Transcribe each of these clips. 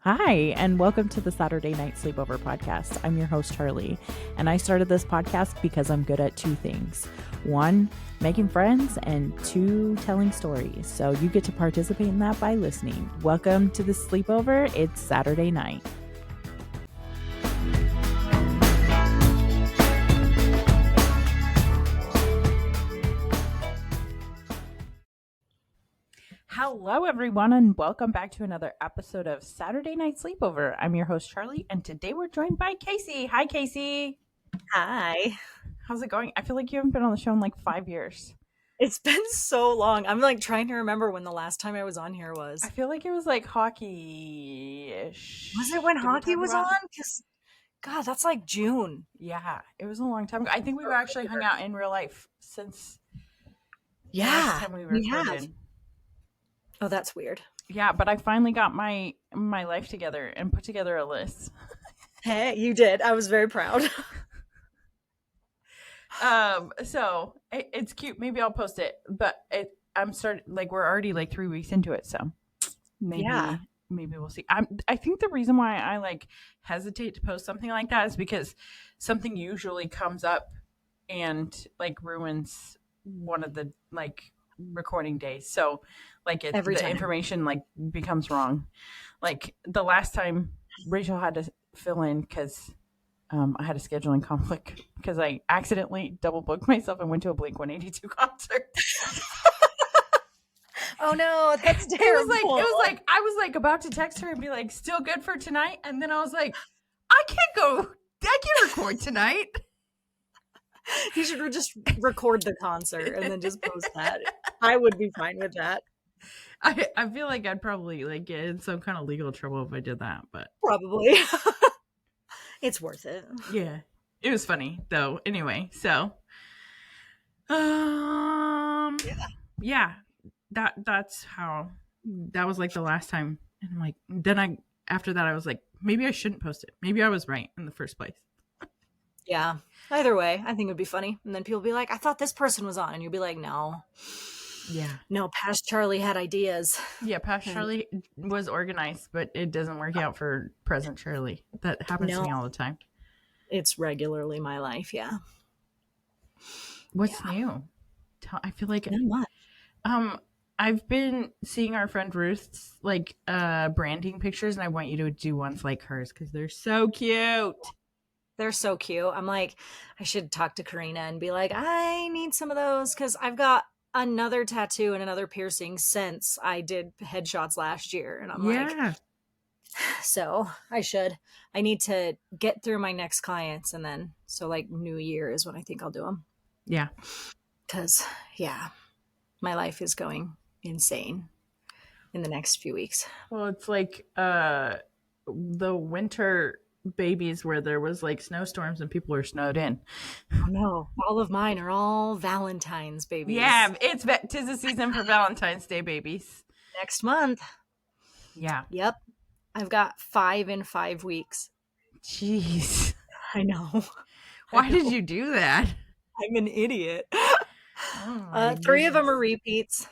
Hi, and welcome to the Saturday Night Sleepover podcast. I'm your host, Charli, and I started this podcast because I'm good at two things. One, making friends, and two, telling stories. So you get to participate in that by listening. Welcome to the sleepover. It's Saturday night. Hello, everyone, and welcome back to another episode of Saturday Night Sleepover. I'm your host, Charli, and today we're joined by Kayce. Hi, Kayce. Hi. How's it going? I feel like you haven't been on the show in like 5 years. It's been so long. I'm like trying to remember when the last time I was on here was. I feel like it was like hockey-ish. Was it when hockey was on? Because, God, that's like June. Yeah, it was a long time ago. I think we've actually hung out in real life since the last time we recorded. Oh, that's weird. Yeah, but I finally got my life together and put together a list. Hey, you did. I was very proud. So it's cute. Maybe I'll post it, but we're already like 3 weeks into it, so maybe we'll see. I think the reason why I like hesitate to post something like that is because something usually comes up and like ruins one of the like recording days. So like the information like becomes wrong. Like the last time Rachel had to fill in because I had a scheduling conflict because I accidentally double booked myself and went to a Blink-182 concert. Oh no, that's terrible. It was like I was like about to text her and be like, still good for tonight, and then I was like, I can't record tonight. You should just record the concert and then just post that. I would be fine with that. I feel like I'd probably like get in some kind of legal trouble if I did that, but probably. It's worth it. Yeah. It was funny though. Anyway, so yeah. That's how that was like the last time. And I'm like, then after that I was like, maybe I shouldn't post it. Maybe I was right in the first place. Yeah. Either way, I think it would be funny. And then people be like, I thought this person was on. And you'll be like, no. Yeah. No, past Charli had ideas. Yeah, past Charli was organized, but it doesn't work out for present Charli. That happens to me all the time. It's regularly my life, yeah. What's new? I feel like not much. I've been seeing our friend Ruth's like branding pictures, and I want you to do ones like hers because they're so cute. They're so cute. I'm like, I should talk to Karina and be like, I need some of those because I've got another tattoo and another piercing since I did headshots last year. And I'm like, so I need to get through my next clients. And then, so like New Year is when I think I'll do them. Yeah. Because, my life is going insane in the next few weeks. Well, it's like the winter babies where there was like snowstorms and people are snowed in. Oh no, all of mine are all Valentine's babies. Yeah, tis the season for Valentine's Day babies. Next month. Yeah. Yep. I've got 5 in 5 weeks. Jeez. I know. Why did you do that? I'm an idiot. 3 of them are repeats.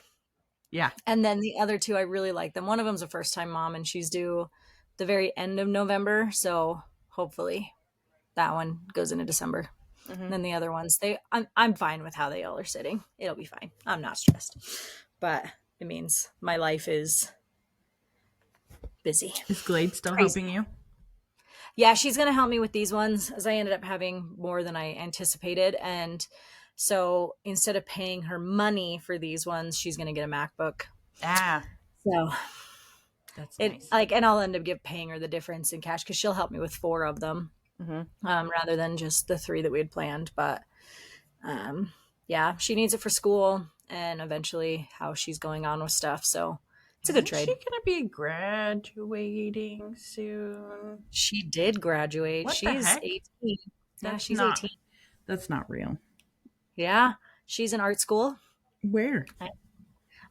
Yeah. And then the other 2, I really like them. One of them's a first-time mom, and she's due the very end of November. So hopefully that one goes into December. Mm-hmm. And then the other ones, I'm fine with how they all are sitting. It'll be fine. I'm not stressed. But it means my life is busy. Is Glade still helping you? Yeah, she's going to help me with these ones, as I ended up having more than I anticipated. And so instead of paying her money for these ones, she's going to get a MacBook. So that's nice. And I'll end up paying her the difference in cash because she'll help me with 4 of them, rather than just the 3 that we had planned. But she needs it for school and eventually how she's going on with stuff. So it's a good trade. Isn't she going to be graduating soon? She did graduate. She's 18. Yeah, she's 18. That's not real. Yeah, she's in art school. Where?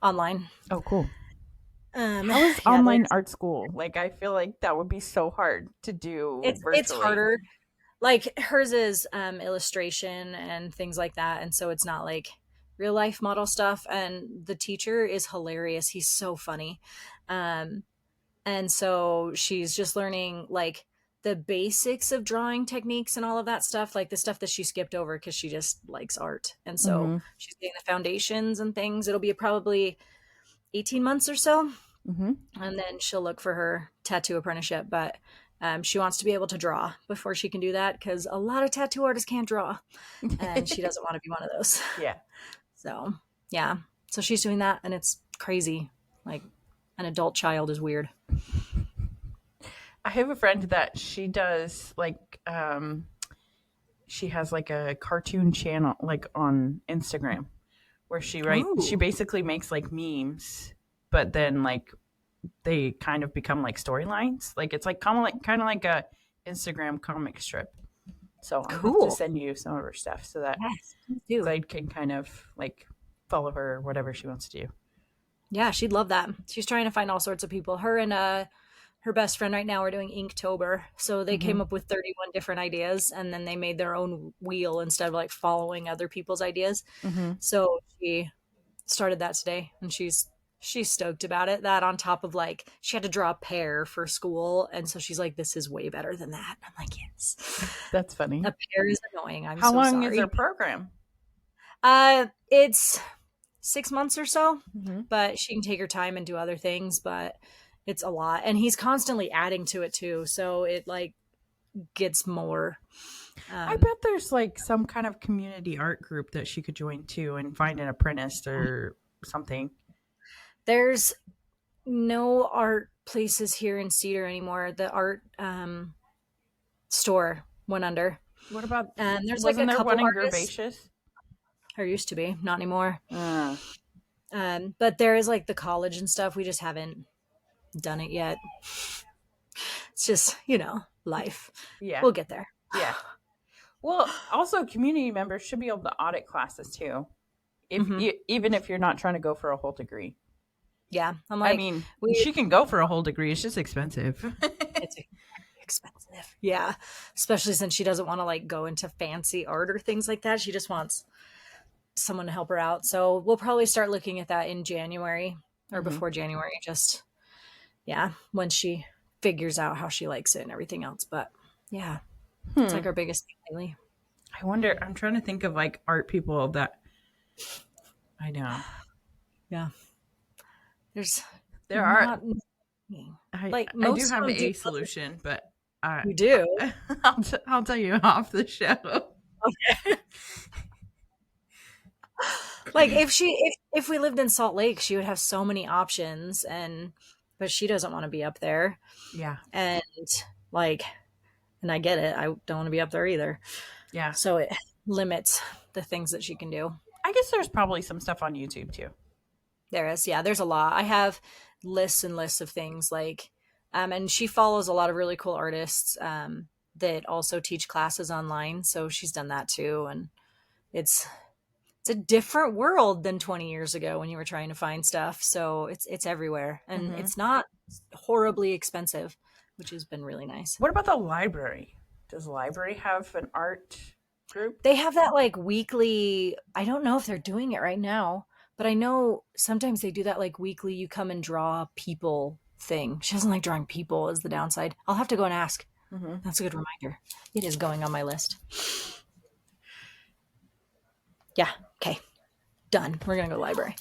Online. Oh, cool. How is online art school? Like, I feel like that would be so hard to do. It's harder. Like hers is illustration and things like that, and so it's not like real life model stuff. And the teacher is hilarious. He's so funny. And so she's just learning like the basics of drawing techniques and all of that stuff, like the stuff that she skipped over because she just likes art. And so Mm-hmm. she's getting the foundations and things. It'll be probably 18 months or so. Mm-hmm. And then she'll look for her tattoo apprenticeship. But she wants to be able to draw before she can do that because a lot of tattoo artists can't draw. And she doesn't want to be one of those. Yeah. So, yeah. So she's doing that and it's crazy. Like an adult child is weird. I have a friend that she does like she has like a cartoon channel like on Instagram where she Oh, basically makes like memes, but then like they kind of become like storylines. Like it's like kind of like a Instagram comic strip. So I'll have to cool. send you some of her stuff so that Yes, please do. Glade can kind of like follow her or whatever she wants to do. Yeah, she'd love that. She's trying to find all sorts of people. Her and her best friend right now are doing Inktober. So they Mm-hmm. came up with 31 different ideas and then they made their own wheel instead of like following other people's ideas. Mm-hmm. So she started that today and she's stoked about it. That on top of like she had to draw a pear for school and so she's like this is way better than that. I'm like, yes. That's funny. A pear is annoying. I'm How so long is her sorry. program? It's 6 months or so, Mm-hmm. but she can take her time and do other things, but it's a lot. And he's constantly adding to it too. So it like gets more. I bet there's like some kind of community art group that she could join too and find an apprentice or something. There's no art places here in Cedar anymore. The art store went under. What about And there's like a wasn't there couple one in artists. Gervacious? There used to be, not anymore. Uh, But there is like the college and stuff. We just haven't done it yet. It's just, life. yeah. We'll get there. Yeah. Well, also community members should be able to audit classes too. If Mhm. even if you're not trying to go for a whole degree. Yeah. I'm I like, mean, we she can go for a whole degree. It's just expensive. it's expensive. Yeah. Especially since she doesn't want to like go into fancy art or things like that. She just wants someone to help her out. So we'll probably start looking at that in January or Mhm. before January. Just, yeah, when she figures out how she likes it and everything else. But yeah, it's like our biggest thing lately. I wonder. I'm trying to think of like art people that I know. Yeah. There are. not like I do most have of them do. a solution, but You do. I'll tell you off the show. Like if we lived in Salt Lake, she would have so many options but she doesn't want to be up there. Yeah. And like and I get it. I don't want to be up there either. Yeah. So it limits the things that she can do. I guess there's probably some stuff on YouTube too. There is. Yeah, there's a lot. I have lists and lists of things like and she follows a lot of really cool artists that also teach classes online. So she's done that too. And it's a different world than 20 years ago when you were trying to find stuff. So it's everywhere and Mhm. it's not horribly expensive, which has been really nice. What about the library? Does the library have an art group? They have that like weekly, I don't know if they're doing it right now, but I know sometimes they do that like weekly you come and draw people thing. She doesn't like drawing people is the downside. I'll have to go and ask. Mm-hmm. That's a good reminder. It is going on my list. Yeah. Okay. Done. We're going to go to the library.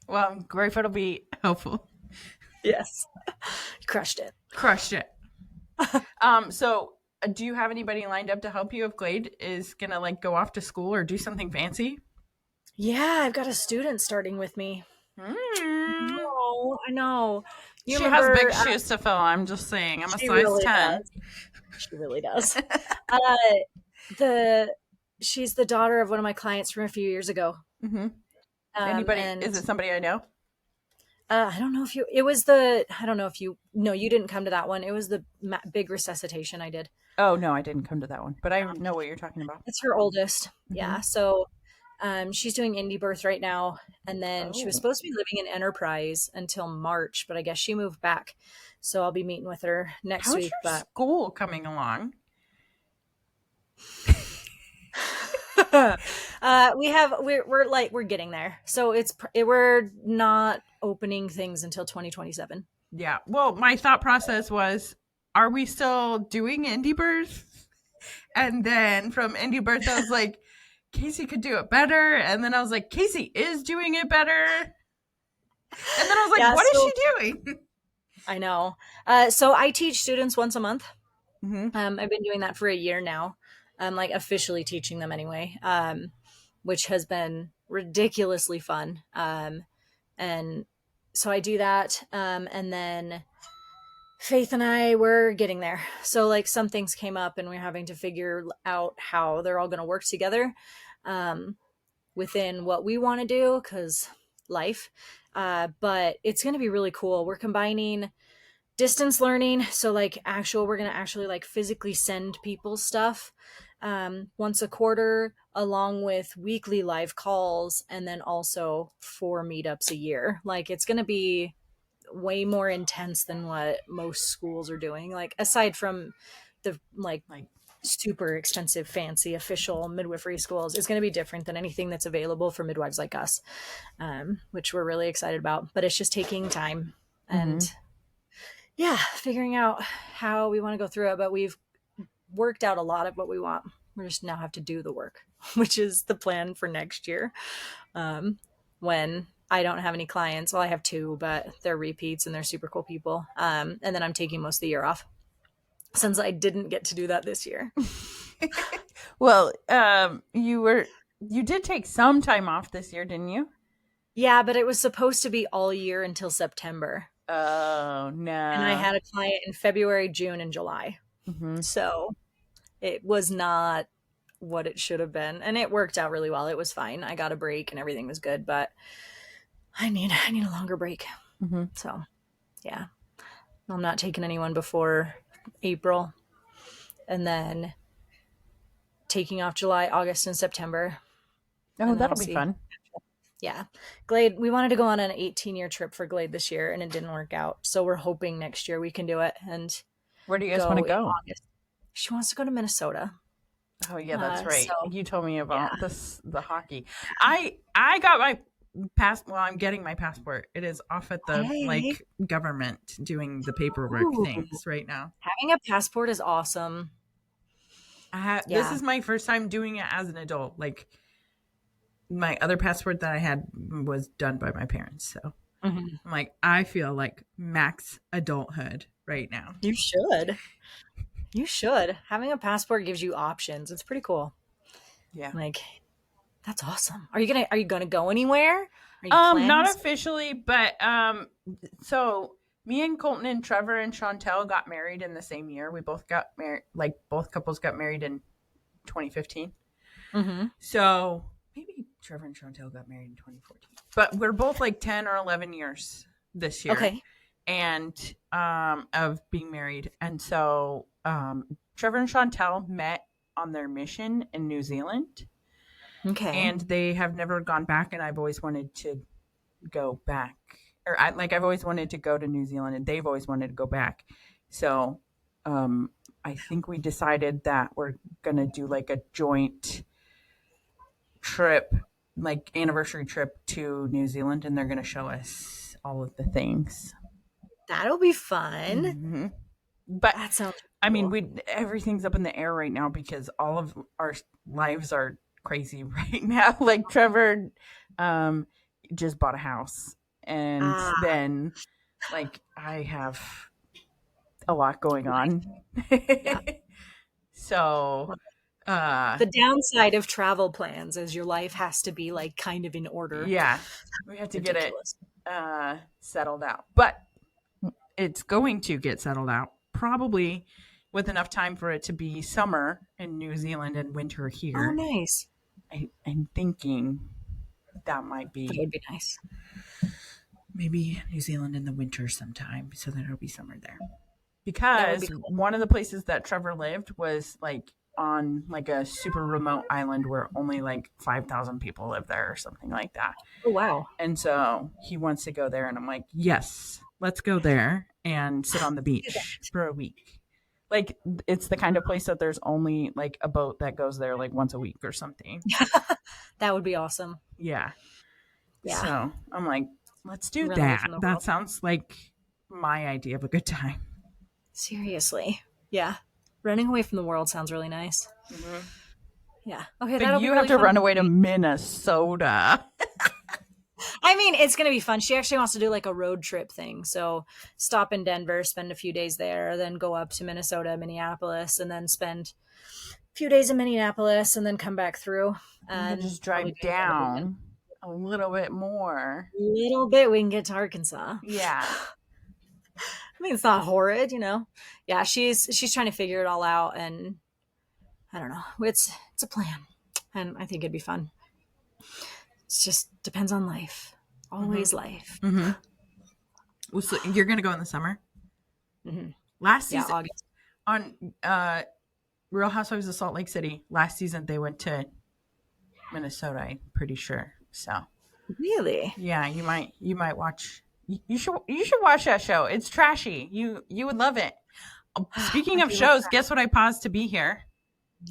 Well, I'm grateful to be helpful. Yes. Crushed it. Crushed it. So do you have anybody lined up to help you if Glade is gonna like go off to school or do something fancy? Yeah, I've got a student starting with me. Mm. Oh, I know. You She remember, has big shoes to fill. I'm just saying. I'm a she size really 10. does. She really does. She's the daughter of one of my clients from a few years ago. Mm-hmm. Anybody? And Is it somebody I know? I don't know if no, you didn't come to that one. It was the big resuscitation I did. Oh no, I didn't come to that one, but I know what you're talking about. It's her oldest. Mhm. Yeah. So she's doing indie birth right now. And then she was Oh. supposed to be living in Enterprise until March, but I guess she moved back. So I'll be meeting with her next How's week. your But school coming along? we're getting there. So we're not opening things until 2027. Yeah. Well, my thought process was, are we still doing indie birth? And then from indie birth, I was like, Kayce could do it better. And then I was like, Kayce is doing it better. And then I was like, Yeah, what is so she doing? I know. So I teach students once a month. Mm-hmm. I've been doing that for a year now. I'm like officially teaching them anyway, which has been ridiculously fun. And so I do that. And then Faith and I were getting there. So like some things came up and we're having to figure out how they're all going to work together um, within what we want to do because life. But it's going to be really cool. We're combining distance learning, so like we're going to actually like physically send people stuff once a quarter, along with weekly live calls, and then also 4 meetups a year. Like it's going to be way more intense than what most schools are doing, like aside from the like super expensive fancy official midwifery schools. Is going to be different than anything that's available for midwives like us, which we're really excited about, but it's just taking time Mm-hmm. and yeah, figuring out how we want to go through it. But we've worked out a lot of what we want. We just now have to do the work, which is the plan for next year. When I don't have any clients, well, I have two, but they're repeats and they're super cool people. And then I'm taking most of the year off since I didn't get to do that this year. Well, you did take some time off this year, didn't you? Yeah, but it was supposed to be all year until September. Oh And I no. had a client in February, June, and July. Mm-hmm. So it was not what it should have been, and it worked out really well. It was fine. I got a break and everything was good, but I need a longer break. Mm-hmm. So yeah, I'm not taking anyone before April, and then taking off July, August, and September, Oh, and then we'll that'll be see. fun. Yeah, Glade. We wanted to go on an 18-year trip for Glade this year, and it didn't work out. So we're hoping next year we can do it and Where do you guys want to go in go? August. She wants to go to Minnesota. Oh yeah, that's So right. You told me yeah. about the hockey. I got my well, I'm getting my passport. It is off at the Hey. like government doing the paperwork Ooh. things right now. Having a passport is awesome. This Yeah. is my first time doing it as an adult. Like my other passport that I had was done by my parents, so Mhm. I'm like I feel like max adulthood right now. You should. You should. Having a passport gives you options. It's pretty cool. Yeah. Like, that's awesome. Are you gonna go anywhere? Are you planning? Not officially, but so me and Colton and Trevor and Chantel got married in the same year. We both got married, like both couples got married in 2015. Mm-hmm. So maybe Trevor and Chantel got married in 2014. But we're both like 10 or 11 years this year Okay. and of being married. And so Trevor and Chantel met on their mission in New Zealand Okay. and they have never gone back, and I've always wanted to go back. I've always wanted to go to New Zealand and they've always wanted to go back. So I think we decided that we're going to do like a joint trip, like anniversary trip to New Zealand, and they're going to show us all of the things. That'll be fun. Mm-hmm. But That sounds I mean, cool. we everything's up in the air right now because all of our lives are crazy right now. Like Trevor um, just bought a house, and Ah, then like I have a lot going on. yeah. So, uh, The downside of travel plans is your life has to be like kind of in order. yeah, we have to get it Ridiculous. settled out. But it's going to get settled out probably with enough time for it to be summer in New Zealand and winter Oh, here. nice. I'm thinking that might That be would be nice. maybe New Zealand in the winter sometime, so that it'll be summer there. That would be Because cool. one of the places that Trevor lived was like on like a super remote island where only like 5,000 people live there or something like that. Oh, wow. And so he wants to go there, and I'm like, yes, let's go there and sit on the Do that. beach for a week. Like it's the kind of place that there's only like a boat that goes there like once a week or something. That would be awesome. Yeah. Yeah. So I'm like, let's do Run away that. from the That world. sounds like my idea of a good time. Seriously. Yeah. Running away from the world sounds really nice. Mm-hmm. Yeah. Okay, But that'll be you really have to fun. run away to Minnesota. I mean, it's going to be fun. She actually wants to do like a road trip thing. So stop in Denver, spend a few days there, then go up to Minnesota, Minneapolis, and then spend a few days in Minneapolis and then come back through. You can And just probably drive do another down a little bit more. little bit, we can get to Arkansas. Yeah. I mean, it's not horrid, Yeah, she's trying to figure it all out, and I don't know. It's a plan, and I think it'd be fun. It just depends on life. Always life. Mm-hmm. Well, so you're gonna go in the summer. Mm-hmm. Last season, August. on Real Housewives of Salt Lake City, last season they went to Minnesota. I'm pretty sure. So Really? yeah, you might watch. You should watch that show. It's trashy. You would love it. Speaking of shows, guess what I paused to be here?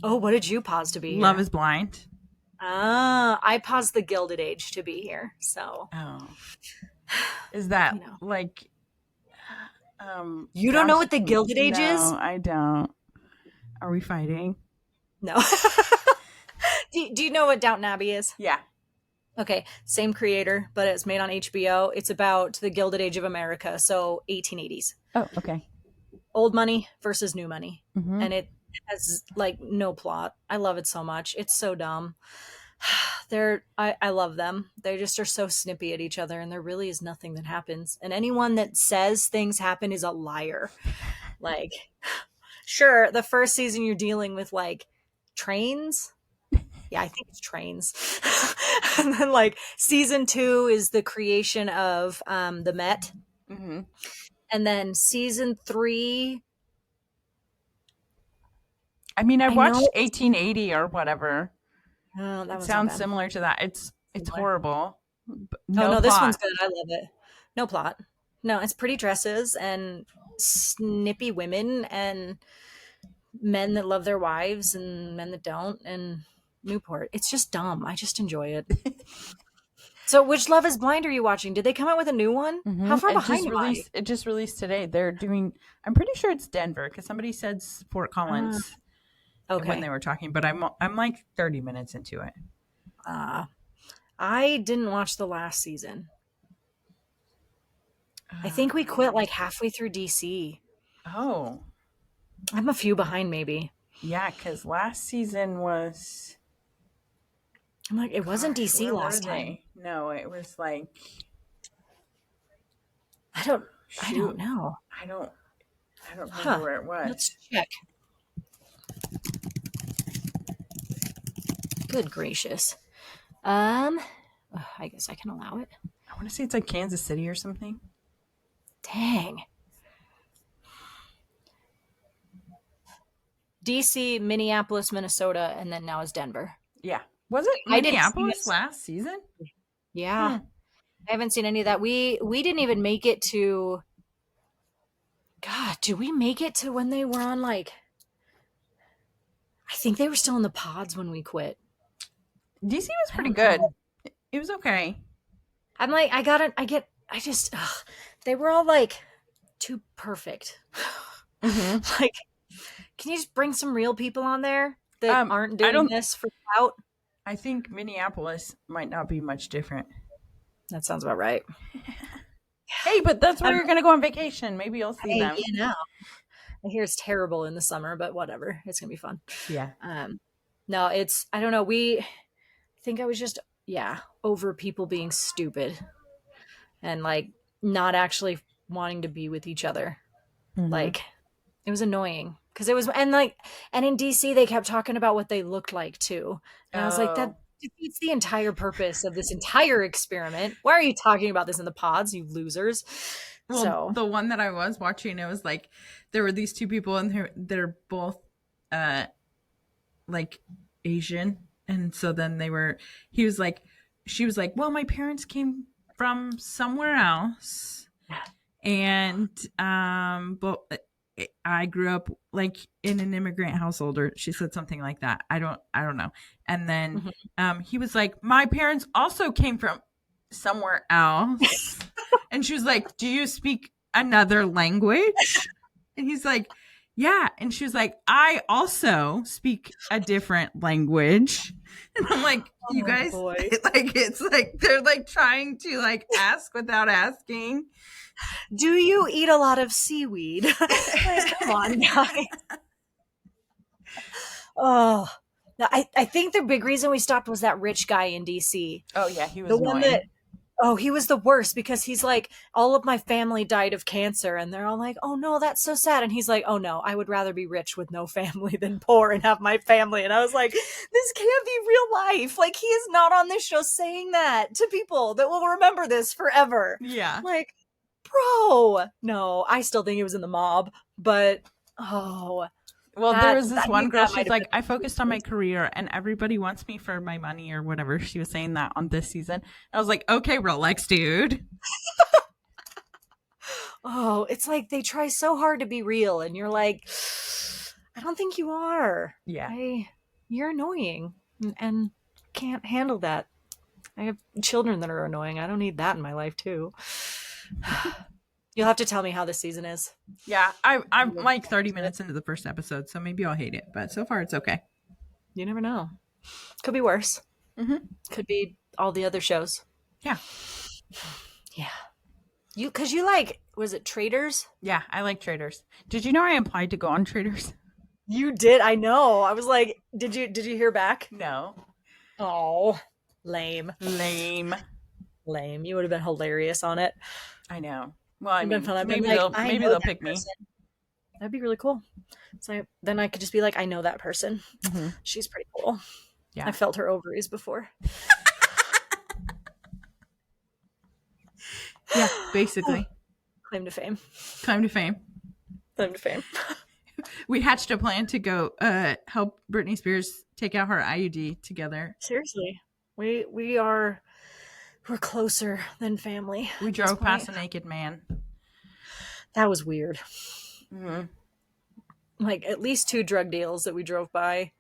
Oh, what did you pause to be here? Love is Blind. I paused The Gilded Age to be here. So, oh, is that like? You don't know what The Gilded Age is? No, I don't. Are we fighting? No. Do you know what Downton Abbey is? Yeah. Okay, same creator, but it's made on HBO. It's about the Gilded Age of America, so 1880s. Oh, okay. Old money versus new money. Mm-hmm. And it has like no plot. I love it so much. It's so dumb. I love them. They just are so snippy at each other, and there really is nothing that happens. And anyone that says things happen is a liar. Like, sure, the first season you're dealing with like trains. Yeah, I think it's trains. And then like season 2 is the creation of the Met. Mm-hmm. And then season 3. I mean, I watched 1880 or whatever. Oh, that sounds similar to that. It's horrible. No, this one's good. I love it. No plot. No, it's pretty dresses and snippy women and men that love their wives and men that don't, and Newport. It's just dumb. I just enjoy it. So which Love is Blind are you watching? Did they come out with a new one? Mm-hmm. How far behind am I? It just released today. They're doing, I'm pretty sure it's Denver because somebody said Fort Collins when they were talking, but I'm like 30 minutes into it. I didn't watch the last season. I think we quit like halfway through DC. Oh. I'm a few behind maybe. Yeah, because last season was... I'm like, it wasn't DC last time. No, it was like... I don't know. I don't remember where it was. Let's check. Good gracious. I guess I can allow it. I want to say it's like Kansas City or something. Dang. DC, Minneapolis, Minnesota, and then now is Denver. Yeah. Was it Minneapolis last season? Yeah. I haven't seen any of that. We didn't even make it to... God, did we make it to when they were on like... I think they were still in the pods when we quit. DC was pretty good. It was okay. I'm like, they were all like too perfect. Mm-hmm. Like, can you just bring some real people on there that aren't doing this for clout? I think Minneapolis might not be much different. That sounds about right. Hey, but that's where you're going to go on vacation. Maybe you'll see them. I hear it's terrible in the summer, but whatever. It's going to be fun. Yeah. No, I don't know. I think I was just, over people being stupid and like not actually wanting to be with each other. Mm-hmm. Like, it was annoying because it was, and in DC, they kept talking about what they looked like too. And I was like, that defeats the entire purpose of this entire experiment. Why are you talking about this in the pods, you losers? Well, the one that I was watching, it was like there were these two people and they're both like Asian, and so then she was like, well, my parents came from somewhere else, and but I grew up like in an immigrant household, or she said something like that. I don't know. And then he was like, my parents also came from somewhere else. And she was like, do you speak another language? And he's like, yeah. And she was like, I also speak a different language. And I'm like, you Oh guys, boy. like, it's like they're like trying to like ask without asking. Do you eat a lot of seaweed? Like, come on, guys. Oh, I think the big reason we stopped was that rich guy in DC. Oh, yeah, he was The one that, annoying. oh, he was the worst because he's like, all of my family died of cancer. And they're all like, oh no, that's so sad. And he's like, oh no, I would rather be rich with no family than poor and have my family. And I was like, this can't be real life. Like, he is not on this show saying that to people that will remember this forever. Yeah. Like, bro, no, I still think he was in the mob, but oh. Well, there was this one girl, that she's might have like, been I focused on my career and everybody wants me for my money or whatever. She was saying that on this season. I was like, okay, Rolex, dude. Oh, it's like they try so hard to be real, and you're like, I don't think you are. Yeah. You're annoying and can't handle that. I have children that are annoying. I don't need that in my life too. You'll have to tell me how this season is. Yeah, I'm like 30 minutes into the first episode, so maybe I'll hate it. But so far, it's okay. You never know. Could be worse. Mm-hmm. Could be all the other shows. Yeah. Yeah. Because you like, was it Traders? Yeah, I like Traders. Did you know I applied to go on Traders? You did. I know. I was like, did you hear back? No. Oh, lame. Lame. You would have been hilarious on it. I know. Well, I mean, fun. maybe like, they'll pick person. me. That'd be really cool. So then I could just be like, I know that person. Mm-hmm. She's pretty cool. Yeah. I felt her ovaries before. Yeah, basically. Claim to fame. Claim to fame. Claim to fame. We hatched a plan to go help Britney Spears take out her IUD together. Seriously. We're closer than family. We drove past a naked man. That was weird. Mm-hmm. Like at least 2 drug deals that we drove by.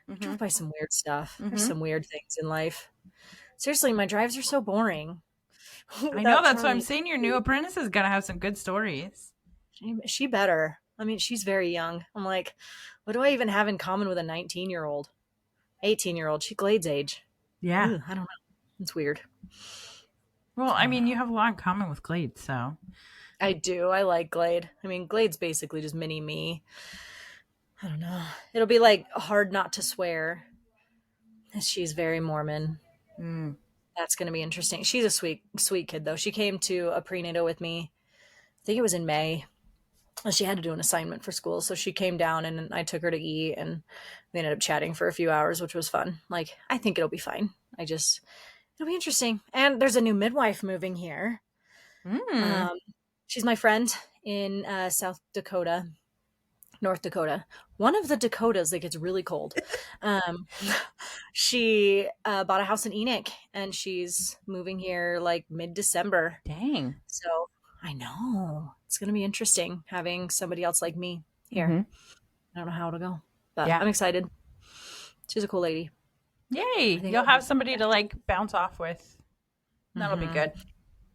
Mm-hmm. We drove by some weird stuff. Mm-hmm. There's some weird things in life. Seriously, my drives are so boring. I know, that's what I'm saying. Your new apprentice is gonna have some good stories. She better. I mean, she's very young. I'm like, what do I even have in common with a 19-year-old? 18-year-old. She Glade's age. Yeah. Ooh, I don't know. It's weird. Well, I mean, you have a lot in common with Glade, so. I do. I like Glade. I mean, Glade's basically just mini me. I don't know. It'll be like hard not to swear. She's very Mormon. Mm. That's going to be interesting. She's a sweet kid, though. She came to a prenatal with me. I think it was in May. She had to do an assignment for school. So she came down and I took her to eat and we ended up chatting for a few hours, which was fun. Like, I think it'll be fine. It'll be interesting. And there's a new midwife moving here. Mm. She's my friend in North Dakota. One of the Dakotas that gets really cold. She bought a house in Enoch and she's moving here like mid-December. Dang. So I know it's going to be interesting having somebody else like me here. Mm-hmm. I don't know how it'll go, but yeah. I'm excited. She's a cool lady. Yay. You'll have somebody to like bounce off with. That'll be good.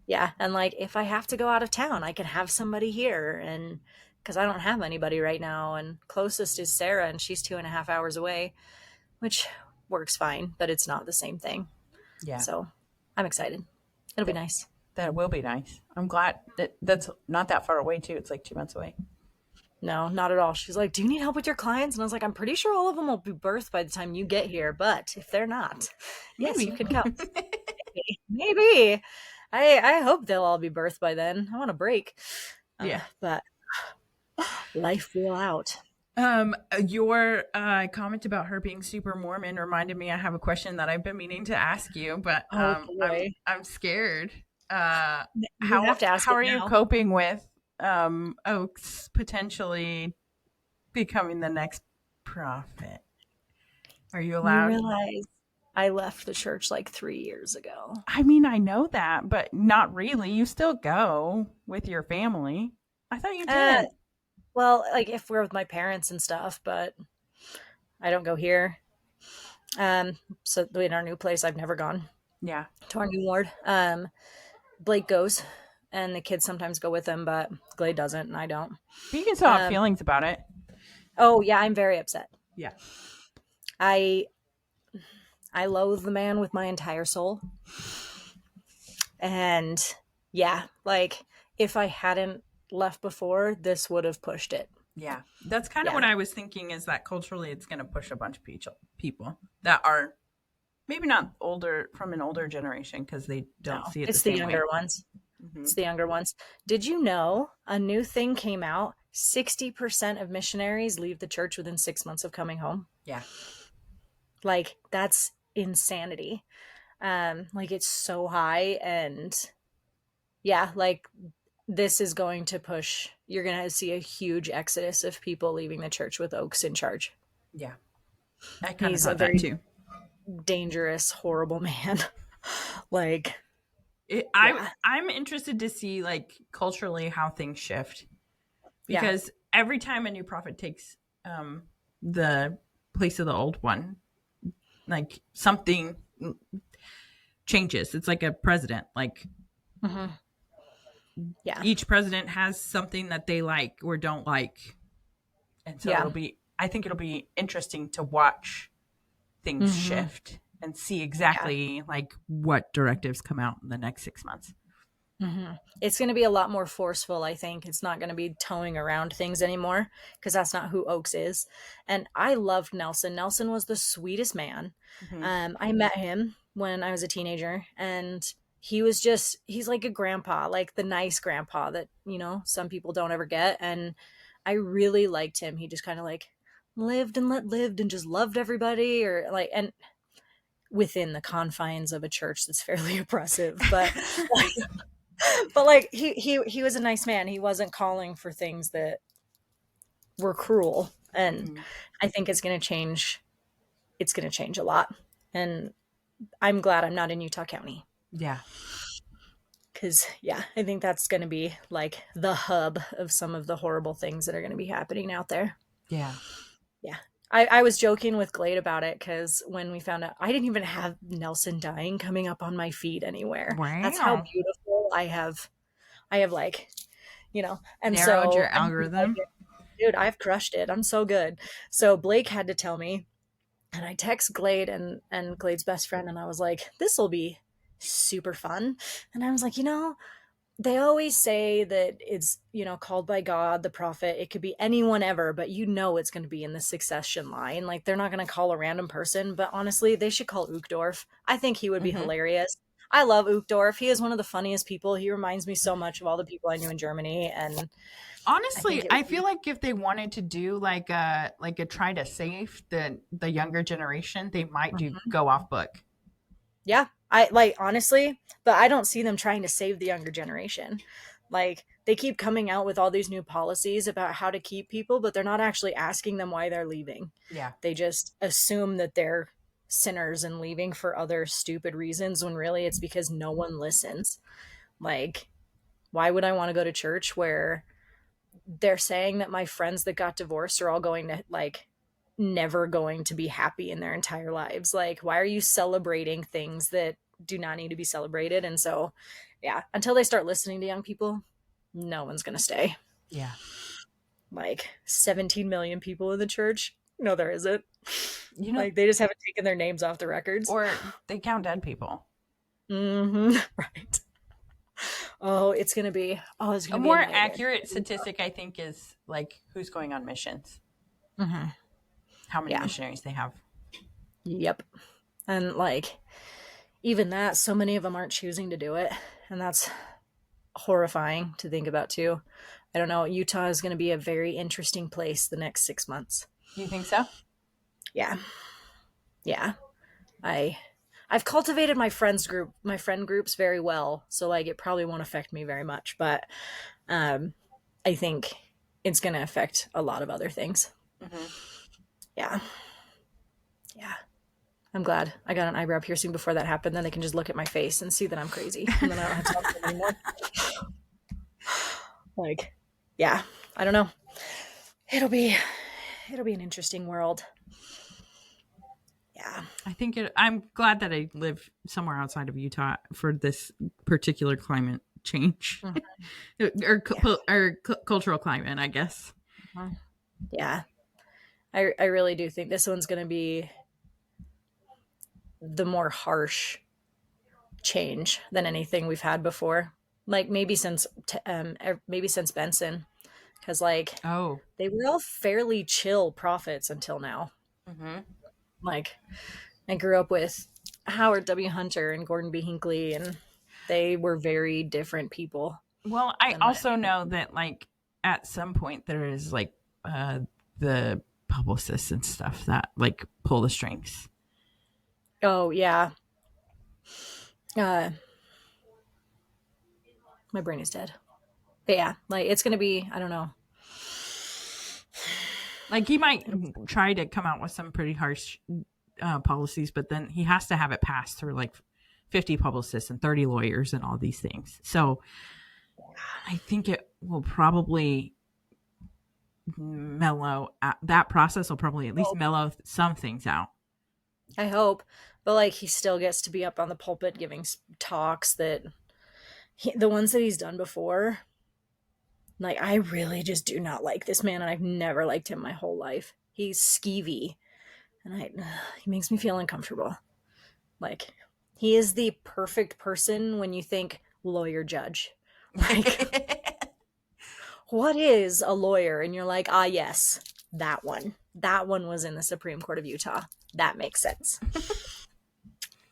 Yeah. And like, if I have to go out of town, I can have somebody here. And because I don't have anybody right now. And closest is Sarah and she's 2.5 hours away, which works fine, but it's not the same thing. Yeah. So I'm excited. It'll be nice. That will be nice. I'm glad that's not that far away too. It's like 2 months away. No, not at all. She's like, do you need help with your clients? And I was like, I'm pretty sure all of them will be birthed by the time you get here. But if they're not, yes, you can come. Maybe. I hope they'll all be birthed by then. I want a break. Yeah. But life will out. Your comment about her being super Mormon reminded me I have a question that I've been meaning to ask you, but I'm scared. How are you coping with Oaks potentially becoming the next prophet? Are you allowed? You realize I left the church like 3 years ago. I mean, I know that, but not really. You still go with your family. I thought you did. Well, like if we're with my parents and stuff, but I don't go here. So in our new place, I've never gone. Yeah. To our new ward. Blake goes and the kids sometimes go with him, but Glade doesn't, and I don't. But you can still have feelings about it. Oh yeah, I'm very upset. Yeah. I loathe the man with my entire soul. And yeah, like if I hadn't left before, this would have pushed it. Yeah. That's kind of what I was thinking, is that culturally it's going to push a bunch of people that are maybe not older, from an older generation, because they don't see it it's the the same younger way. ones. It's the younger ones. Did you know a new thing came out? 60% of missionaries leave the church within 6 months of coming home. Yeah. Like, that's insanity. Like, it's so high. And yeah, like, this is going to push, you're going to see a huge exodus of people leaving the church with Oaks in charge. Yeah. I kind of He's thought a that very too. dangerous, horrible man. Like, I'm interested to see, like, culturally how things shift, because every time a new prophet takes the place of the old one, like, something changes. It's like a president. Like, each president has something that they like or don't like, and so I think it'll be interesting to watch things shift and see exactly like what directives come out in the next 6 months. It's going to be a lot more forceful, I think. It's not going to be towing around things anymore, because that's not who Oaks is. And I loved Nelson. Nelson was the sweetest man. I met him when I was a teenager, and he's like a grandpa, like the nice grandpa that, you know, some people don't ever get. And I really liked him. He just kind of like lived and let lived and just loved everybody, or like, and within the confines of a church that's fairly oppressive, but but like he was a nice man. He wasn't calling for things that were cruel, and I think it's going to change. It's going to change a lot, and I'm glad I'm not in Utah County. Yeah, because I think that's going to be like the hub of some of the horrible things that are going to be happening out there. Yeah. I was joking with Glade about it, because when we found out, I didn't even have Nelson dying coming up on my feed anywhere. Wow. That's how beautiful I have like, you know, and narrowed so your algorithm. Dude, I've crushed it. I'm so good. So Blake had to tell me, and I text Glade and Glade's best friend, and I was like, this will be super fun. And I was like, you know, they always say that it's, you know, called by God, the prophet. It could be anyone ever, but you know it's going to be in the succession line. Like, they're not going to call a random person, but honestly, they should call Uchtdorf. I think he would be hilarious. I love Uchtdorf. He is one of the funniest people. He reminds me so much of all the people I knew in Germany. And honestly, I feel like if they wanted to do like a try to save the younger generation, they might go off book. Yeah, I like, honestly, but I don't see them trying to save the younger generation. Like, they keep coming out with all these new policies about how to keep people, but they're not actually asking them why they're leaving. Yeah. They just assume that they're sinners and leaving for other stupid reasons, when really it's because no one listens. Like, why would I want to go to church where they're saying that my friends that got divorced are all going to, like, never going to be happy in their entire lives? Like, why are you celebrating things that do not need to be celebrated? And so, yeah, until they start listening to young people, no one's going to stay. Yeah. Like, 17 million people in the church? No, there isn't. You know, like, they just haven't taken their names off the records. Or they count dead people. Right. Oh, it's going to be a more accurate statistic, I think, is like who's going on missions. How many missionaries they have. Yep. And like, even that, so many of them aren't choosing to do it. And that's horrifying to think about too. I don't know. Utah is going to be a very interesting place the next 6 months. You think so? Yeah. Yeah. I've cultivated my friend groups very well. So like, it probably won't affect me very much, but I think it's going to affect a lot of other things. Yeah. Yeah. I'm glad I got an eyebrow piercing before that happened. Then they can just look at my face and see that I'm crazy. And then I don't have to talk to them anymore. Like, yeah, I don't know. It'll be an interesting world. Yeah. I think I'm glad that I live somewhere outside of Utah for this particular climate change or cultural climate, I guess. Yeah. I really do think this one's going to be the more harsh change than anything we've had before. Like maybe since Benson, because like Oh. they were all fairly chill prophets until now. Mm-hmm. Like I grew up with Howard W. Hunter and Gordon B. Hinckley, and they were very different people. Well, I also know that like at some point there is like the publicists and stuff that like pull the strings. Oh yeah. My brain is dead. But yeah, like it's gonna be, I don't know. Like he might try to come out with some pretty harsh policies, but then he has to have it passed through like 50 publicists and 30 lawyers and all these things. So I think it will probably mellow out. That process will probably at least mellow some things out. I hope. But like he still gets to be up on the pulpit giving talks that the ones that he's done before. Like I really just do not like this man, and I've never liked him my whole life. He's skeevy, and he makes me feel uncomfortable. Like he is the perfect person when you think lawyer judge. Like what is a lawyer? And you're like, ah, yes, that one. That one was in the Supreme Court of Utah. That makes sense.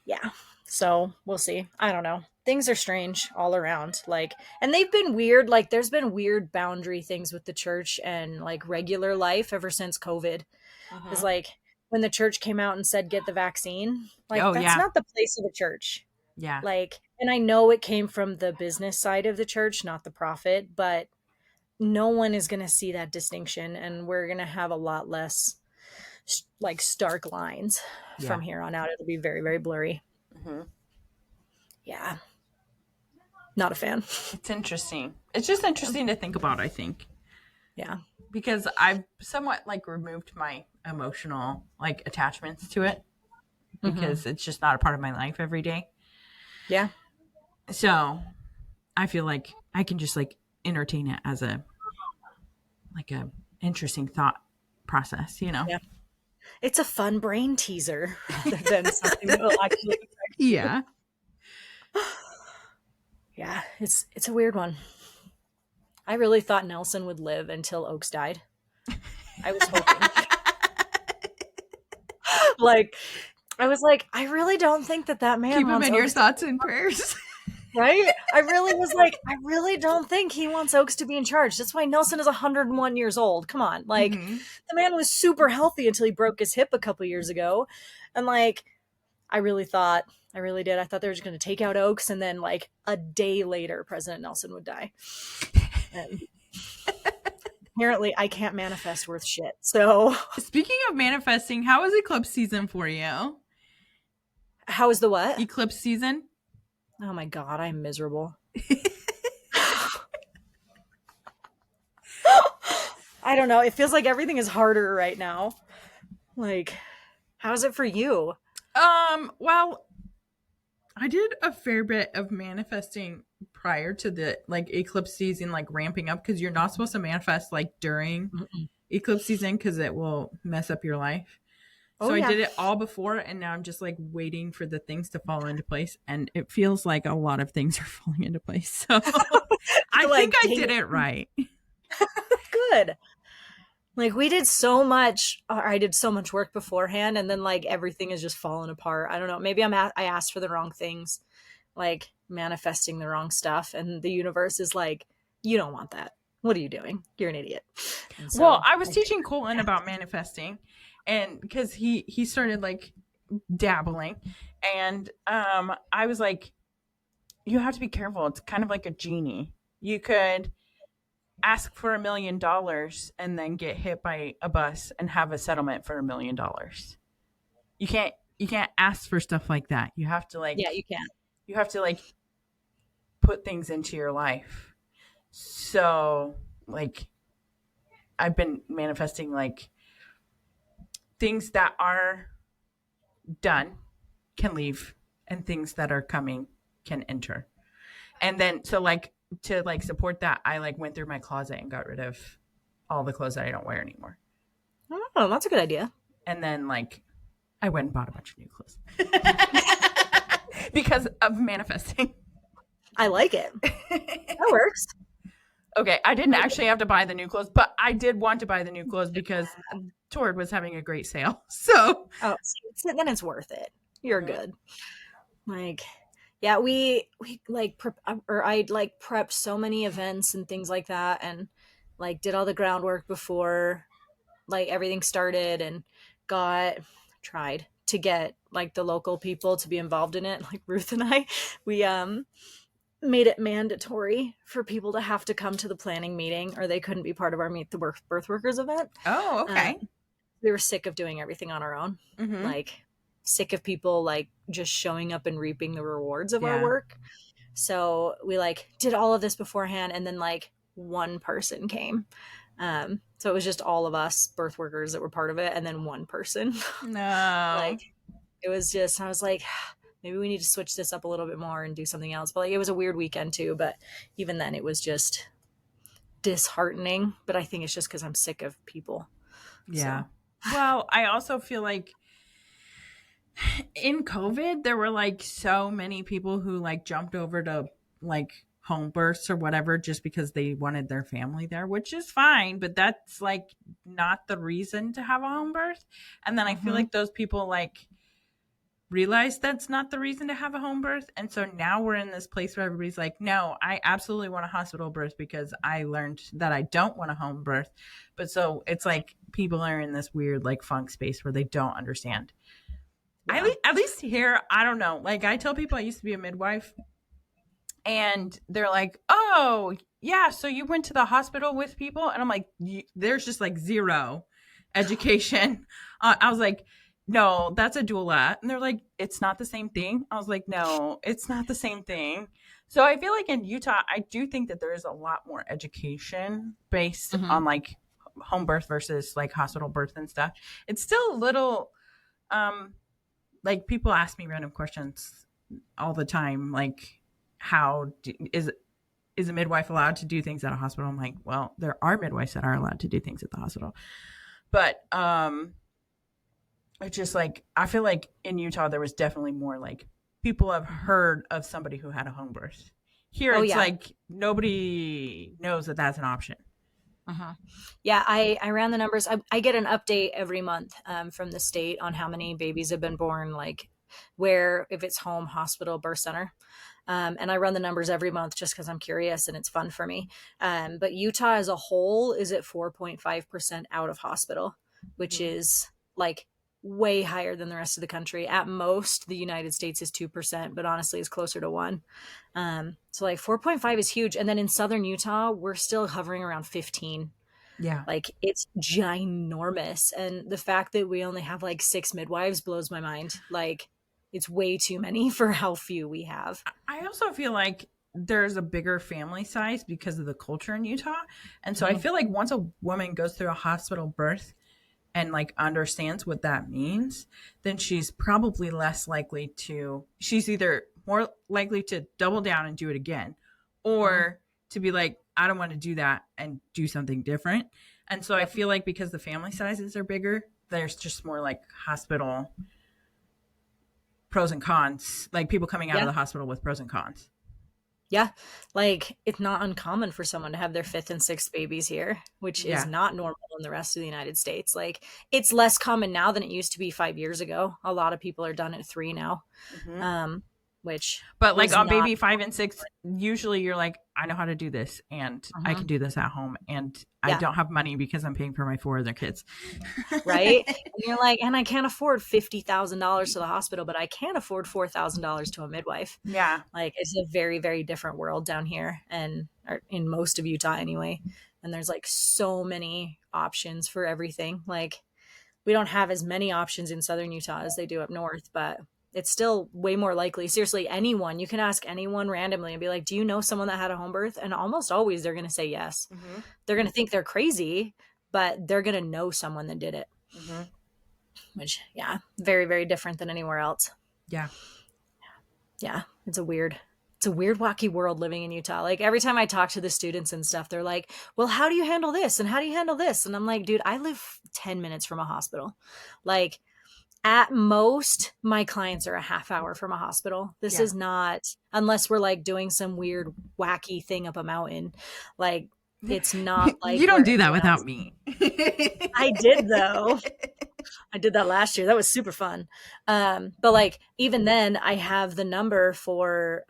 Yeah. So we'll see. I don't know. Things are strange all around. Like, and they've been weird. Like, there's been weird boundary things with the church and like regular life ever since COVID. It's like when the church came out and said, get the vaccine. Like, that's not the place of the church. Yeah. Like, and I know it came from the business side of the church, not the profit, but no one is going to see that distinction. And we're going to have a lot less like stark lines from here on out. It'll be very, very blurry. Yeah. Not a fan. It's interesting. It's just interesting to think about, I think. Yeah. Because I've somewhat like removed my emotional like attachments to it because it's just not a part of my life every day. Yeah. So I feel like I can just like entertain it as a interesting thought process, you know? Yeah. It's a fun brain teaser rather than something that will actually affect you. Yeah. Yeah, it's a weird one. I really thought Nelson would live until Oaks died. I was hoping. Like, I was like, I really don't think that man keep him wants in Oaks your thoughts and prayers. Right? I really was like, I really don't think he wants Oaks to be in charge. That's why Nelson is 101 years old. Come on. Like, the man was super healthy until he broke his hip a couple years ago. And like, I really did. I thought they were just going to take out Oaks, and then like a day later, President Nelson would die. And apparently, I can't manifest worth shit. So, speaking of manifesting, how was eclipse season for you? How was the what? Eclipse season. Oh my God, I'm miserable. I don't know. It feels like everything is harder right now. Like, how's it for you? Well, I did a fair bit of manifesting prior to the like eclipse season, like ramping up, because you're not supposed to manifest like during eclipse season because it will mess up your life. So I did it all before, and now I'm just like waiting for the things to fall into place, and it feels like a lot of things are falling into place. So I think I did it right. Good. Like we did so much, or I did so much work beforehand, and then like everything is just falling apart. I don't know. Maybe I asked for the wrong things, like manifesting the wrong stuff, and the universe is like, you don't want that. What are you doing? You're an idiot. So, well, I was teaching Colton about manifesting, and because he started like dabbling, and I was like, you have to be careful. It's kind of like a genie. You could ask for $1 million and then get hit by a bus and have a settlement for $1 million. You can't ask for stuff like that. You have to like, you can. You have to like put things into your life. So like I've been manifesting like things that are done can leave and things that are coming can enter. And then so like to like support that, I like went through my closet and got rid of all the clothes that I don't wear anymore. Oh, that's a good idea. And then like I went and bought a bunch of new clothes because of manifesting. I like it. That works. Okay, I didn't actually have to buy the new clothes, but I did want to buy the new clothes because Tord was having a great sale. So, then it's worth it. You're good. Like, yeah, we like I'd like prepped so many events and things like that, and like did all the groundwork before like everything started, and tried to get like the local people to be involved in it. Like Ruth and I, we made it mandatory for people to have to come to the planning meeting, or they couldn't be part of our Meet the Birth Workers event. Oh, okay. We were sick of doing everything on our own. Mm-hmm. Like sick of people like just showing up and reaping the rewards of our work. So we like did all of this beforehand, and then like one person came. So it was just all of us birth workers that were part of it, and then one person. No. Like it was just, I was like, maybe we need to switch this up a little bit more and do something else. But like it was a weird weekend too, but even then it was just disheartening. But I think it's just because I'm sick of people. Yeah. So. Well, I also feel like in COVID, there were like so many people who like jumped over to like home births or whatever just because they wanted their family there, which is fine, but that's like not the reason to have a home birth. And then I feel like those people like realize that's not the reason to have a home birth. And so now we're in this place where everybody's like, no, I absolutely want a hospital birth because I learned that I don't want a home birth. But so it's like people are in this weird like funk space where they don't understand. Yeah. At least here, I don't know. Like I tell people I used to be a midwife and they're like, oh, yeah, so you went to the hospital with people? And I'm like, there's just like zero education. I was like, no, that's a doula. And they're like, it's not the same thing. I was like, no, it's not the same thing. So I feel like in Utah, I do think that there is a lot more education based on like home birth versus like hospital birth and stuff. It's still a little, like people ask me random questions all the time. Like, is a midwife allowed to do things at a hospital? I'm like, well, there are midwives that are allowed to do things at the hospital. But, it's just like I feel like in Utah there was definitely more like people have heard of somebody who had a home birth. Here it's like nobody knows that that's an option. Yeah, I ran the numbers. I get an update every month from the state on how many babies have been born, like where, if it's home, hospital, birth center. And I run the numbers every month just because I'm curious and it's fun for me. But Utah as a whole is at 4.5% out of hospital, which is like way higher than the rest of the country. At most, the United States is 2%, but honestly is closer to 1. So like 4.5 is huge. And then in Southern Utah, we're still hovering around 15. Yeah. Like it's ginormous. And the fact that we only have like 6 midwives blows my mind. Like it's way too many for how few we have. I also feel like there's a bigger family size because of the culture in Utah. And so I feel like once a woman goes through a hospital birth and like understands what that means, then she's probably less likely to, she's either more likely to double down and do it again, or to be like, I don't want to do that and do something different. And so I feel like because the family sizes are bigger, there's just more like hospital pros and cons, like people coming out of the hospital with pros and cons. Yeah, like it's not uncommon for someone to have their 5th and 6th babies here, which is not normal in the rest of the United States. Like it's less common now than it used to be 5 years ago. A lot of people are done at 3 now. But like on baby 5 and 6, usually you're like, I know how to do this and I can do this at home, and I don't have money because I'm paying for my 4 other kids. Right. And you're like, and I can't afford $50,000 to the hospital, but I can afford $4,000 to a midwife. Yeah. Like it's a very, very different world down here, and in most of Utah anyway. And there's like so many options for everything. Like we don't have as many options in Southern Utah as they do up north, but it's still way more likely. Seriously, anyone, you can ask anyone randomly and be like, do you know someone that had a home birth? And almost always they're going to say yes. They're going to think they're crazy, but they're going to know someone that did it. Which, very, very different than anywhere else. Yeah. Yeah. It's a weird it's a weird, wacky world living in Utah. Like every time I talk to the students and stuff, they're like, well, how do you handle this? And how do you handle this? And I'm like, dude, I live 10 minutes from a hospital. Like at most, my clients are a half hour from a hospital. This is not, unless we're like doing some weird, wacky thing up a mountain. Like it's not like you don't do that without me. I did though. I did that last year. That was super fun. But like even then I have the number for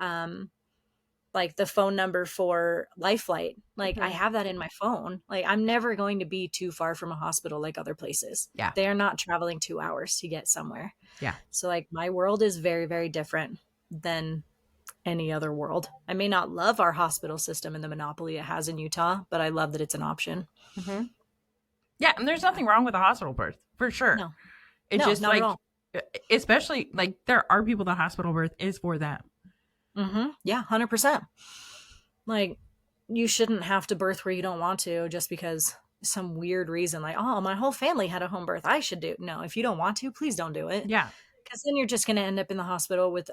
like the phone number for Life Flight. Like I have that in my phone. Like I'm never going to be too far from a hospital like other places. Yeah. They are not traveling 2 hours to get somewhere. Yeah. So like my world is very, very different than any other world. I may not love our hospital system and the monopoly it has in Utah, but I love that it's an option. Mm-hmm. Yeah, and there's nothing wrong with a hospital birth, for sure. No. It's just like, especially like there are people the hospital birth is for them. Mm-hmm. Yeah, 100%. Like you shouldn't have to birth where you don't want to just because some weird reason, like, oh, my whole family had a home birth, I should do. No, if you don't want to, please don't do it. Yeah. Because then you're just going to end up in the hospital with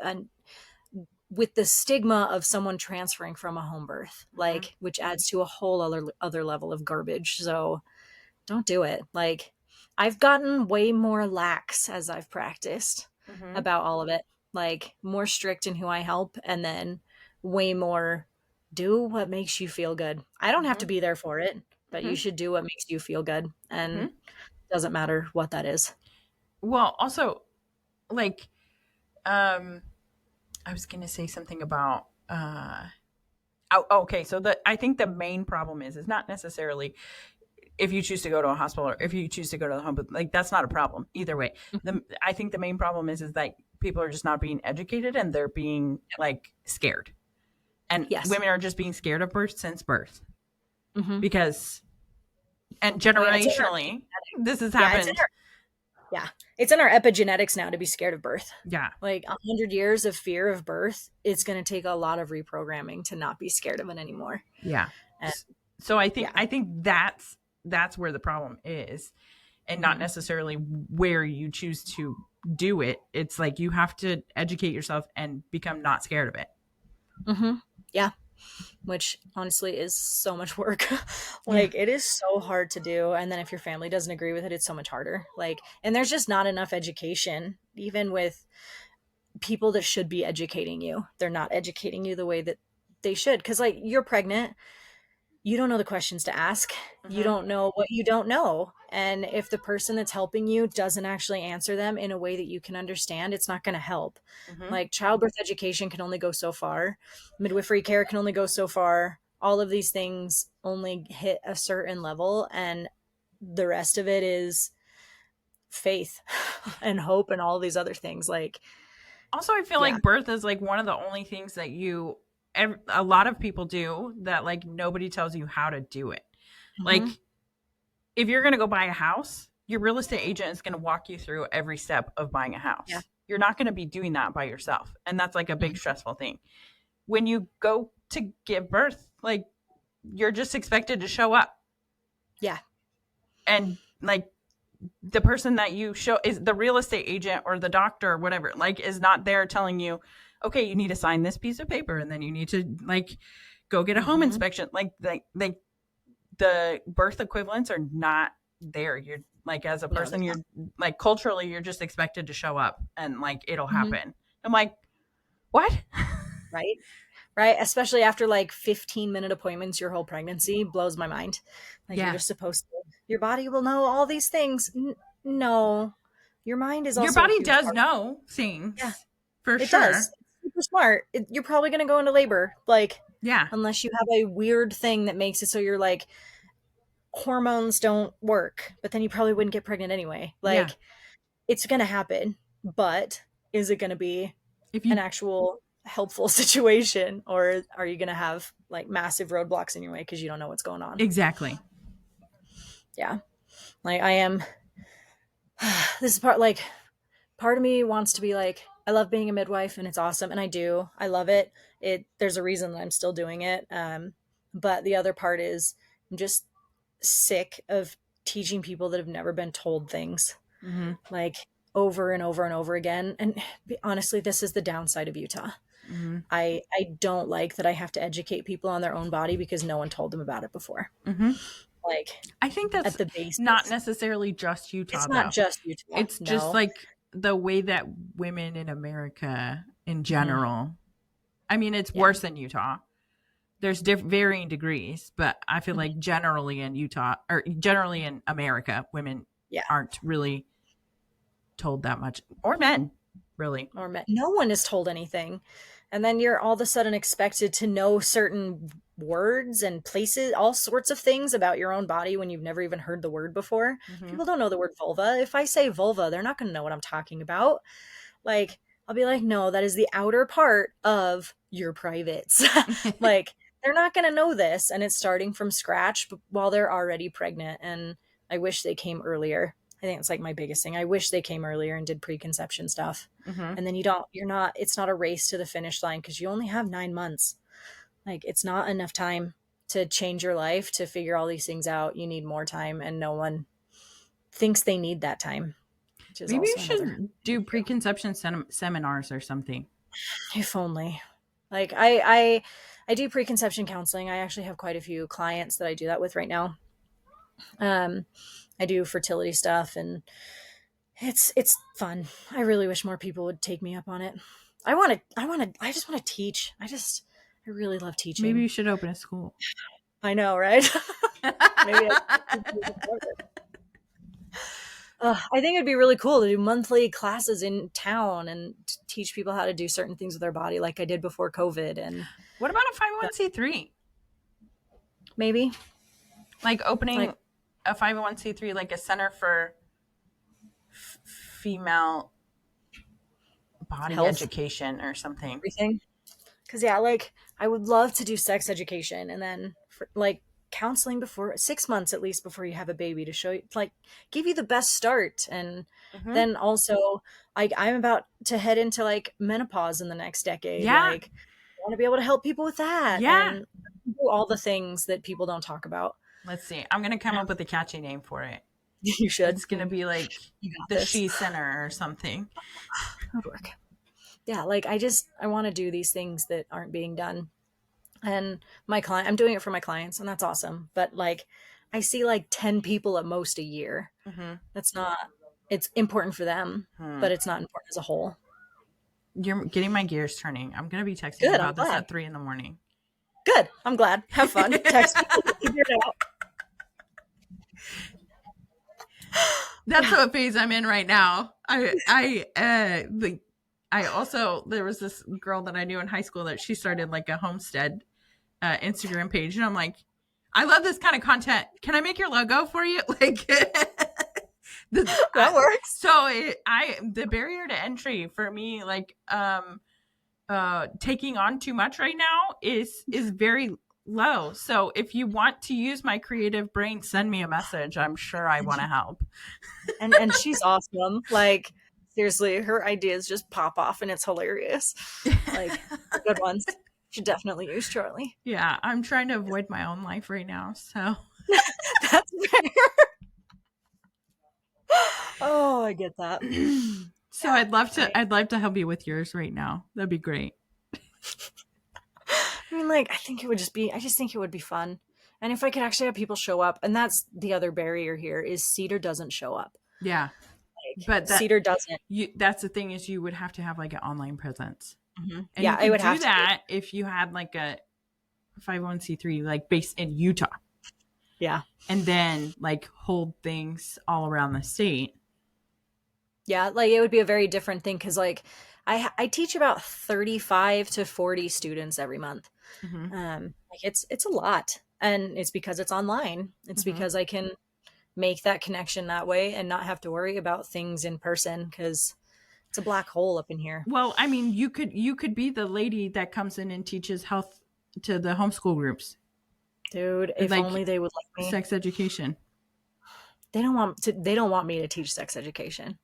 the stigma of someone transferring from a home birth, like, which adds to a whole other level of garbage. So don't do it. Like I've gotten way more lax as I've practiced about all of it, like more strict in who I help, and then way more do what makes you feel good. I don't have to be there for it, but you should do what makes you feel good, and it doesn't matter what that is. Well, also, like, I was gonna say something about okay, so I think the main problem is not necessarily if you choose to go to a hospital or if you choose to go to the home, but like that's not a problem either way. I think the main problem is that people are just not being educated and they're being like scared, and women are just being scared of birth since birth because, and generationally, this has happened. It's in our epigenetics now to be scared of birth. Yeah. Like 100 years of fear of birth, it's going to take a lot of reprogramming to not be scared of it anymore. Yeah. And so I think that's where the problem is, and not necessarily where you choose to do it. It's like you have to educate yourself and become not scared of it. Yeah. Which honestly is so much work. Like it is so hard to do. And then if your family doesn't agree with it, it's so much harder. Like, and there's just not enough education, even with people that should be educating you. They're not educating you the way that they should. Cause like you're pregnant, you don't know the questions to ask. You don't know what you don't know. And if the person that's helping you doesn't actually answer them in a way that you can understand, it's not going to help. Like childbirth education can only go so far. Midwifery care can only go so far. All of these things only hit a certain level, and the rest of it is faith and hope and all these other things. Like, also, I feel like birth is like one of the only things that a lot of people do that like nobody tells you how to do it. Like if you're going to go buy a house, your real estate agent is going to walk you through every step of buying a house. You're not going to be doing that by yourself. And that's like a big stressful thing. When you go to give birth, like you're just expected to show up. Yeah. And like the person that you show is the real estate agent or the doctor or whatever, like is not there telling you, okay, you need to sign this piece of paper and then you need to like go get a home inspection. Like the birth equivalents are not there. You're like, as a person, you're like culturally, you're just expected to show up and like, it'll happen. I'm like, what? Right. Especially after like 15-minute appointments, your whole pregnancy blows my mind. Like you're just supposed to, your body will know all these things. No, your mind is also, your body does know things. Yeah. For sure. Does. It's super smart. You're probably going to go into labor. Like, unless you have a weird thing that makes it so you're like, hormones don't work, but then you probably wouldn't get pregnant anyway. Like it's going to happen, but is it going to be an actual helpful situation, or are you going to have like massive roadblocks in your way because you don't know what's going on? Exactly. Yeah. Like I am, this is part of me wants to be like, I love being a midwife and it's awesome. And I love it. There's a reason that I'm still doing it. But the other part is I'm just sick of teaching people that have never been told things like over and over and over again. And honestly, this is the downside of Utah. Mm-hmm. I don't like that I have to educate people on their own body because no one told them about it before. Mm-hmm. Like, I think that's at the base, not necessarily just Utah, it's not though. just Utah. It's just No. like the way that women in America in general, I mean, it's Yeah. worse than Utah. There's varying degrees, but I feel like generally in Utah, or generally in America, women Yeah. aren't really told that much, or men, really. Or no one is told anything. And then you're all of a sudden expected to know certain words and places, all sorts of things about your own body when you've never even heard the word before. Mm-hmm. People don't know the word vulva. If I say vulva, they're not going to know what I'm talking about. Like, I'll be like, no, that is the outer part of your privates. Like, they're not going to know this. And it's starting from scratch while they're already pregnant. And I wish they came earlier. I think it's like my biggest thing. I wish they came earlier and did preconception stuff. Mm-hmm. And then it's not a race to the finish line because you only have 9 months. Like, it's not enough time to change your life, to figure all these things out. You need more time, and no one thinks they need that time. Maybe you should do preconception seminars or something. If only. Like, I do preconception counseling. I actually have quite a few clients that I do that with right now. I do fertility stuff, and it's fun. I really wish more people would take me up on it. I just want to teach. I really love teaching. Maybe you should open a school. I know, right? Maybe I think it'd be really cool to do monthly classes in town and teach people how to do certain things with their body, like I did before COVID. And what about a 501c3? Maybe like opening a 501c3, like a center for female body health education or something. Everything. Because like I would love to do sex education, and then like counseling before 6 months at least before you have a baby, to show you, like, give you the best start. And then also I'm about to head into like menopause in the next decade. Like, I want to be able to help people with that. And do all the things that people don't talk about. Let's see, I'm gonna come up with a catchy name for it. You should. It's gonna be like the She Center or something. That would work. Yeah, like I want to do these things that aren't being done. And I'm doing it for my clients, and that's awesome. But like, I see like 10 people at most a year. That's not, it's important for them, but it's not important as a whole. You're getting my gears turning. I'm going to be texting you about this at 3 a.m. Good. I'm glad. Have fun. Text me. Figure it out. That's what phase I'm in right now. There was this girl that I knew in high school that she started like a homestead Instagram page, and I'm like, I love this kind of content. Can I make your logo for you? Like, that works. So the barrier to entry for me, like, taking on too much right now is very low. So if you want to use my creative brain, send me a message. I'm sure I want to help. And she's awesome. Like, seriously, her ideas just pop off, and it's hilarious. Like, good ones. Should definitely use Charli. Yeah, I'm trying to avoid my own life right now, so that's fair. Oh, I get that. So yeah, I'd love to help you with yours right now. That'd be great. I mean, like, I just think it would be fun. And if I could actually have people show up, and that's the other barrier here, is Cedar doesn't show up. Yeah. Like, but Cedar doesn't. That's the thing, is you would have to have like an online presence. Mm-hmm. And yeah, I would do that if you had like a 501c3 like based in Utah. Yeah. And then like hold things all around the state. Yeah, like it would be a very different thing, because like I teach about 35 to 40 students every month. Like it's a lot, and it's because it's online. It's because I can make that connection that way and not have to worry about things in person, because it's a black hole up in here. Well, I mean, you could be the lady that comes in and teaches health to the homeschool groups. Dude, if like, only they would like me. Sex education. They don't want me to teach sex education.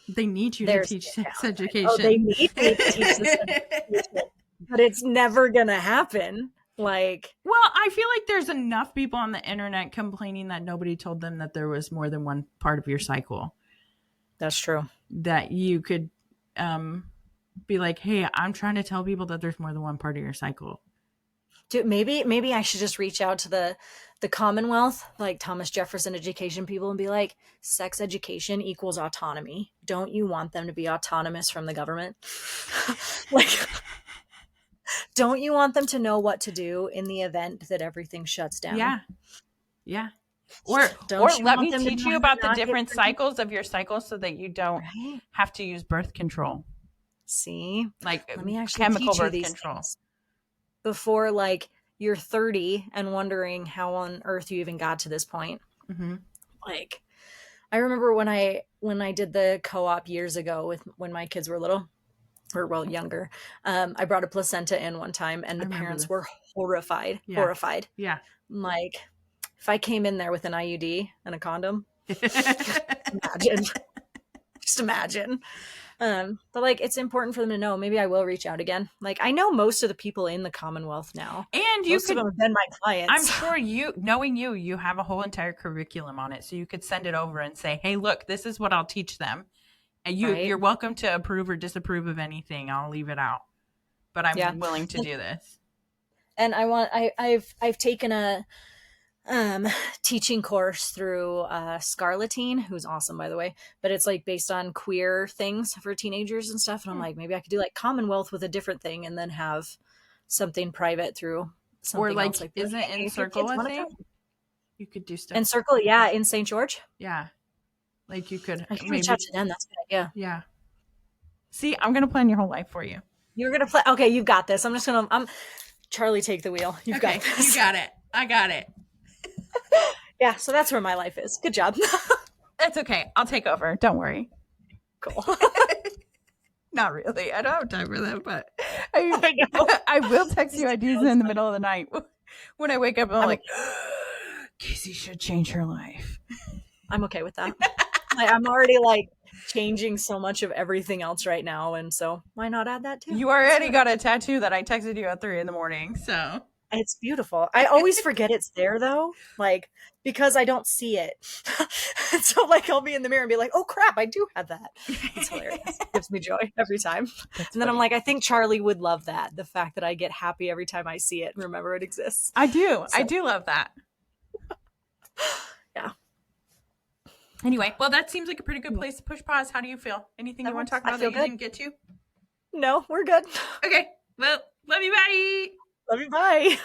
They need you to teach sex education. Oh, they need me to teach sex education. But it's never gonna happen. Like, well, I feel like there's enough people on the internet complaining that nobody told them that there was more than one part of your cycle. That's true. That you could Be like, hey, I'm trying to tell people that there's more than one part of your cycle. Dude, maybe I should just reach out to the Commonwealth, like Thomas Jefferson education people, and be like, sex education equals autonomy. Don't you want them to be autonomous from the government? Like, don't you want them to know what to do in the event that everything shuts down? Yeah. Yeah. Or let me teach you about the different cycles of your cycle so that you don't have to use birth control. See? Like let me actually chemical teach you birth these control. things before like you're 30 and wondering how on earth you even got to this point. Mm-hmm. Like, I remember when I did the co-op years ago when my kids were little, or well, younger, I brought a placenta in one time and the parents were horrified. Yeah. Like, if I came in there with an IUD and a condom, just imagine. But like, it's important for them to know. Maybe I will reach out again. Like, I know most of the people in the Commonwealth now, and most of them have been my clients. I'm sure you have a whole entire curriculum on it, so you could send it over and say, "Hey, look, this is what I'll teach them, and you're welcome to approve or disapprove of anything. I'll leave it out, but I'm willing to do this." And I've taken a teaching course through Scarletine, who's awesome, by the way, but it's like based on queer things for teenagers and stuff. And I'm like, maybe I could do like Commonwealth with a different thing and then have something private through something or like, else. Like, isn't it in Circle a thing? You could do stuff in Circle, in St. George. Yeah, like you could. I can reach out to them. That's a good idea. Yeah. See, I'm gonna plan your whole life for you. You're gonna play. Okay, you got this. I'm Charlie. Take the wheel. You've got this. You got it. I got it. Yeah, so that's where my life is. Good job. That's okay. I'll take over. Don't worry. Cool. Not really. I don't have time for that, but I will text you ideas in the middle of the night when I wake up and I'm like, Kayce should change her life. I'm okay with that. I'm already like changing so much of everything else right now, and so why not add that too? You already got a tattoo that I texted you at 3 a.m, so. It's beautiful. I always forget it's there though, like, because I don't see it. So like I'll be in the mirror and be like, oh crap, I do have that. It's hilarious. It gives me joy every time. That's funny. I'm like, I think Charlie would love that. The fact that I get happy every time I see it and remember it exists. I do. So. I do love that. Yeah. Anyway, well, that seems like a pretty good place to push pause. How do you feel? Anything you want to talk about that you didn't get to? No, we're good. Okay. Well, love you. Bye. Love you. Bye.